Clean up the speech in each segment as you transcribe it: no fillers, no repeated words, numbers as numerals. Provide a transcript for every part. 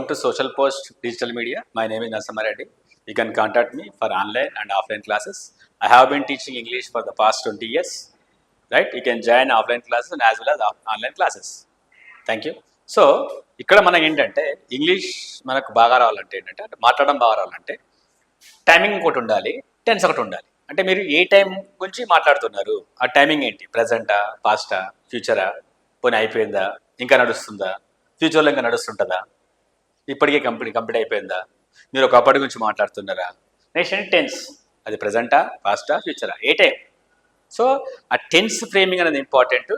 Welcome to SocialPost Digital Media. My name is Nasamareddy. You can contact me for online and offline classes. I have been teaching English for the past 20 years. Right? You can join offline classes and as well as online classes. Thank you. So ఇక్కడ మనకి ఏంటంటే English మనకు బాగా రావాలంటే ఏంటంటే మాట్లాడడం బాగా రావాలంటే టైమింగ్ ఒకటి ఉండాలి, టెన్స్ ఒకటి ఉండాలి. అంటే మీరు ఏ టైం గురించి మాట్లాడుతున్నారు, ఆ టైమింగ్ ఏంటి, ప్రజెంటా, పాస్టా, ఫ్యూచరా, పోనీ అయిపోయిందా, ఇంకా నడుస్తుందా, ఫ్యూచర్లో ఇంకా నడుస్తుంటుందా, ఇప్పటికే కంప్లీట్ అయిపోయిందా, మీరు ఒకప్పటి గురించి మాట్లాడుతున్నారా, నెక్స్ట్ టెన్స్, అది ప్రజెంటా, పాస్టా, ఫ్యూచరా, ఏ టైం. సో ఆ టెన్స్ ఫ్రేమింగ్ అనేది important,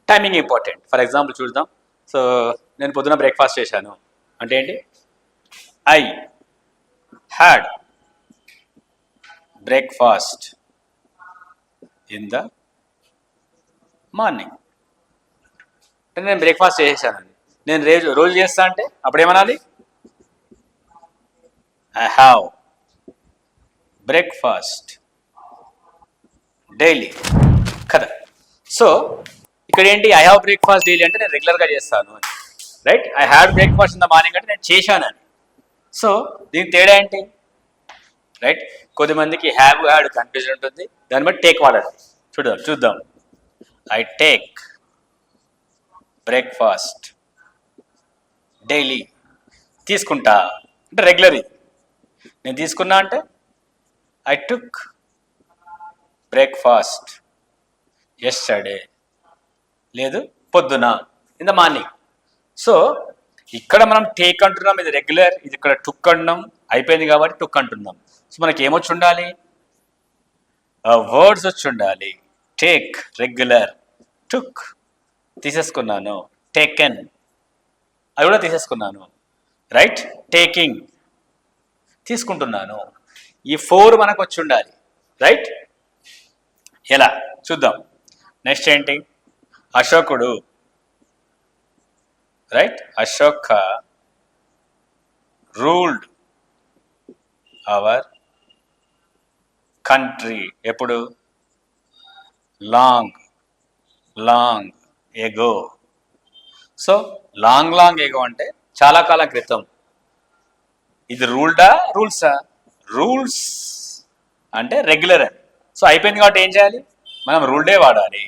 timing important. For example చూద్దాం. సో నేను పొద్దున బ్రేక్ఫాస్ట్ చేశాను అంటే ఏంటి, I had breakfast in the morning. అంటే నేను బ్రేక్ఫాస్ట్ చేసేసానండి. నేను రోజు చేస్తా అంటే అప్పుడు ఏమనాలి, ఐ హ్యావ్ బ్రేక్ఫాస్ట్ డైలీ కదా. సో ఇక్కడ ఏంటి, ఐ హ్యావ్ బ్రేక్ఫాస్ట్ డైలీ అంటే నేను రెగ్యులర్గా చేస్తాను అని, right. I had breakfast in the morning అంటే నేను చేశానని. సో దీనికి తేడా ఏంటి, రైట్. కొద్దిమందికి హ్యాడ్ కన్ఫ్యూజన్ ఉంటుంది, దాన్ని బట్టి టేక్ వాడాలి. చూద్దాం. ఐ టేక్ బ్రేక్ఫాస్ట్ డైలీ, తీసుకుంటా అంటే రెగ్యులర్. ఇది నేను తీసుకున్నా అంటే ఐ టుక్ బ్రేక్ఫాస్ట్ ఎస్టర్డే, లేదు పొద్దున, ఇన్ ద మార్నింగ్. సో ఇక్కడ మనం టేక్ అంటున్నాం, ఇది రెగ్యులర్. ఇది ఇక్కడ టుక్ అంటున్నాం, అయిపోయింది కాబట్టి టుక్ అంటున్నాం. సో మనకి ఏమొచ్చి ఉండాలి, వర్డ్స్ వచ్చి ఉండాలి. టేక్ రెగ్యులర్, టుక్ తీసేసుకున్నాను, టేకెన్ అది కూడా తీసేసుకున్నాను, రైట్. టేకింగ్ తీసుకుంటున్నాను. ఈ 4 మనకు వచ్చి ఉండాలి, రైట్. ఎలా చూద్దాం. నెక్స్ట్ ఏంటి, అశోకుడు, right. Ashoka ruled our country ఎప్పుడు, long ago. So long ago అంటే చాలా కాలం క్రితం. ఇది రూల్డా రూల్సా, రూల్స్ అంటే రెగ్యులర్ అని. సో అయిపోయింది కాబట్టి ఏం చేయాలి, మనం రూల్డే వాడాలి.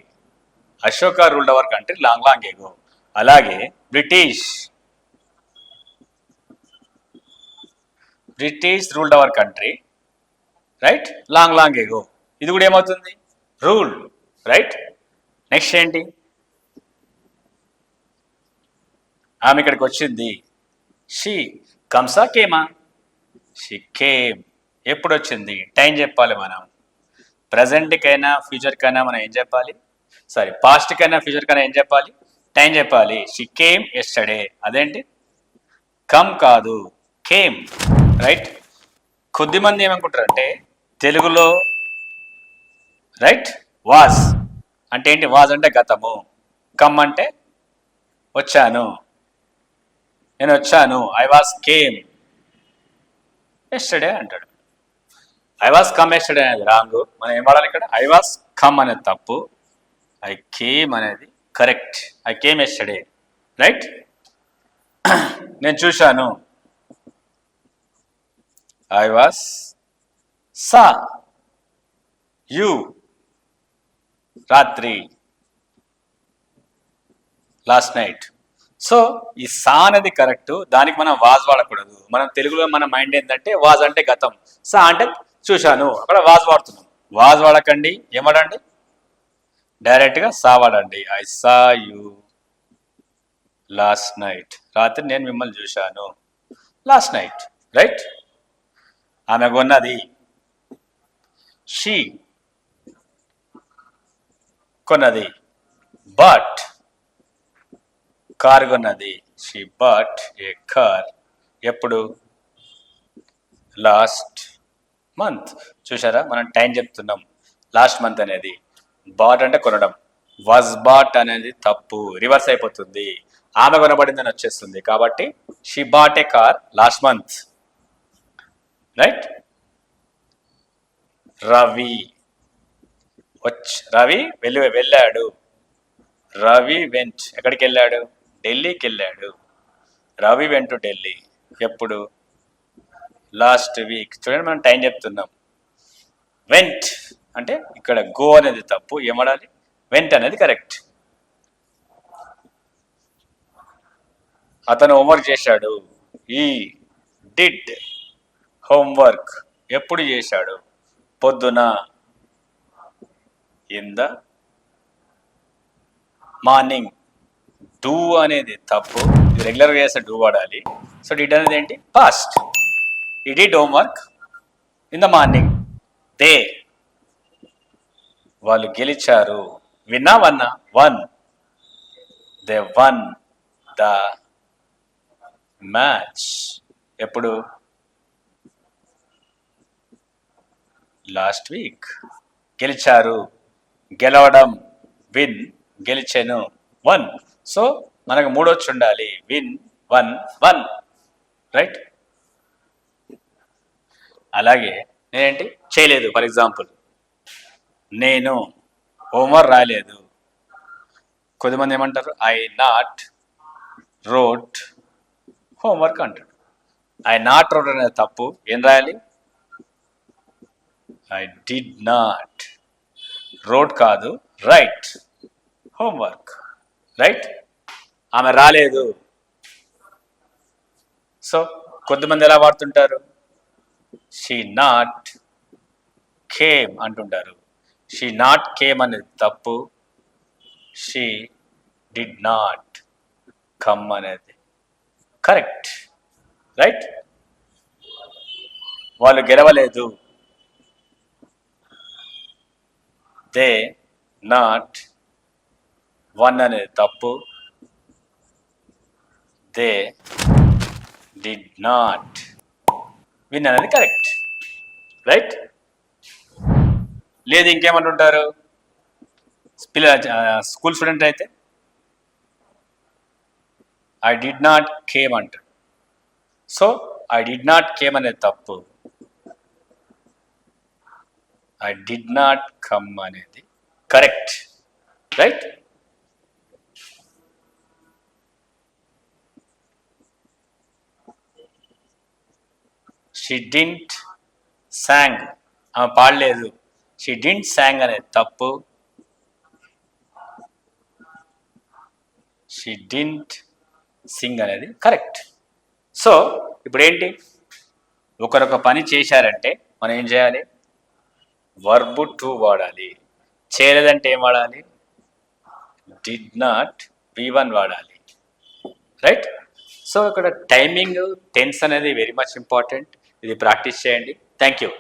Ashoka ruled our country long ago. అలాగే British ruled our country, right, long ago. ఇది కూడా ఏమవుతుంది, రూల్, రైట్. నెక్స్ట్ ఏంటి, ఆమె ఇక్కడికి వచ్చింది. షీ కమ్సా కేమా, షీ కేమ్. ఎప్పుడు వచ్చింది, టైం చెప్పాలి మనం. ప్రజెంట్కైనా ఫ్యూచర్కైనా మనం ఏం చెప్పాలి, సారీ పాస్ట్కైనా ఫ్యూచర్కైనా ఏం చెప్పాలి, టైం చెప్పాలి. She came yesterday. అదేంటి, కమ్ కాదు, కేమ్, రైట్. కొద్దిమంది ఏమనుకుంటారంటే తెలుగులో, రైట్, వాజ్ అంటే ఏంటి, వాజ్ అంటే గతము, కమ్ అంటే వచ్చాను, నేను వచ్చాను. ఐ వాజ్ కేమ్ ఎస్టర్డే అంటాడు. ఐ వాజ్ కమ్ ఎస్టర్డే అనేది రాంగ్. మనం ఏం వాడాలి ఇక్కడ, ఐ వాజ్ కమ్ అనేది తప్పు, ఐ కేమ్ అనేది correct. I came yesterday, right. నేను చూశాను, ఐ వాజ్ సా యూ రాత్రి, లాస్ట్ నైట్. సో ఈ సా అనేది కరెక్ట్, దానికి మనం వాజ్ వాడకూడదు. మనం తెలుగులో మన మైండ్ ఏంటంటే వాజ్ అంటే గతం, సా అంటే చూశాను, అక్కడ వాజ్ వాడుతున్నాం. వాజ్ వాడకండి, ఏం వాడండి, డైరెక్ట్గా సా వాడండి. I saw you last night, రాత్రి నేను మిమ్మల్ని చూశాను, లాస్ట్ నైట్, రైట్. ఆమె కొన్నది, షీ కొన్నది. బట్ కార్ కొన్నది, షీ బట్ ఏ కార్. ఎప్పుడు, లాస్ట్ మంత్. చూసారా, మనం టైం చెప్తున్నాం, లాస్ట్ మంత్ అనేది. బాట్ అంటే కొనడం, వాజ్ బాట్ అనేది తప్పు, రివర్స్ అయిపోతుంది. ఆమె కొనబడిందని వచ్చేస్తుంది, కాబట్టి she bought a car last month, right. Ravi వెళ్ళాడు, రవి వెంట్, ఎక్కడికి వెళ్ళాడు, ఢిల్లీకి వెళ్ళాడు. రవి వెంట్ టు ఢిల్లీ, ఎప్పుడు? Last week. చూడండి, మనం టైం చెప్తున్నాం. వెంట్ అంటే ఇక్కడ గో అనేది తప్పు, ఏమడాలి? వెంట్ అనేది కరెక్ట్. అతను హోంవర్క్ చేశాడు. ఈ డిడ్ హోంవర్క్. ఎప్పుడు చేశాడు? పొద్దున. In the morning. డూ అనేది తప్పు, ఇది రెగ్యులర్గా చేస్తే డూ వాడాలి. సో డిడ్ అనేది ఏంటి? పాస్ట్. ఈ did homework in the morning. They వాళ్ళు గెలిచారు. విన్నా వన్నా? Won. They won the match. ఎప్పుడు? Last week. గెలిచారు. గెలవడం విన్, గెలిచెను వన్. సో మనకు మూడొచ్చి ఉండాలి. Win, won, won. రైట్. అలాగే నేనేంటి చేయలేదు. ఫర్ ఎగ్జాంపుల్, నేను హోంవర్క్ రాయలేదు. కొద్దిమంది ఏమంటారు? ఐ నాట్ రోట్ హోంవర్క్ అంటాడు. ఐ నాట్ రోట్ అనేది తప్పు, ఏం రాయాలి? ఐ డిడ్ నాట్ రోట్ కాదు, రైట్ హోంవర్క్. రైట్. ఆమె రాలేదు. సో కొంతమంది ఎలా వాడుతుంటారు? షీ నాట్ కేమ్ అంటుంటారు. షీ నాట్ కేమ్ అనేది తప్పు, షీ డిడ్ నాట్ కమ్ అనేది కరెక్ట్. రైట్. వాళ్ళు గెలవలేదు. దే నాట్ వన్ అనేది తప్పు, దే డిడ్ నాట్ విన్ అనేది కరెక్ట్. రైట్. లేదు ఇంకేమంటుంటారు? స్కూల్ స్టూడెంట్ అయితే ఐ డిడ్ నాట్ కేమ్ అంటారు. So I did not came అనేది తప్పు, ఐ డిడ్ నాట్ కమ్ అనేది correct. Right. She didn't song. ఆమె పాడలేదు. షీ డింట్ సాంగ్ అనేది తప్పు, షీ డింట్ సింగ్ అనేది కరెక్ట్. సో ఇప్పుడు ఏంటి? ఒకరొక పని చేశారంటే మనం ఏం చేయాలి? వర్బ్ టు వాడాలి. చేయలేదంటే ఏం వాడాలి? డిడ్ నాట్ V1 వాడాలి. రైట్. సో ఇక్కడ టైమింగ్, టెన్స్ అనేది వెరీ మచ్ ఇంపార్టెంట్. ఇది ప్రాక్టీస్ చేయండి. Thank you.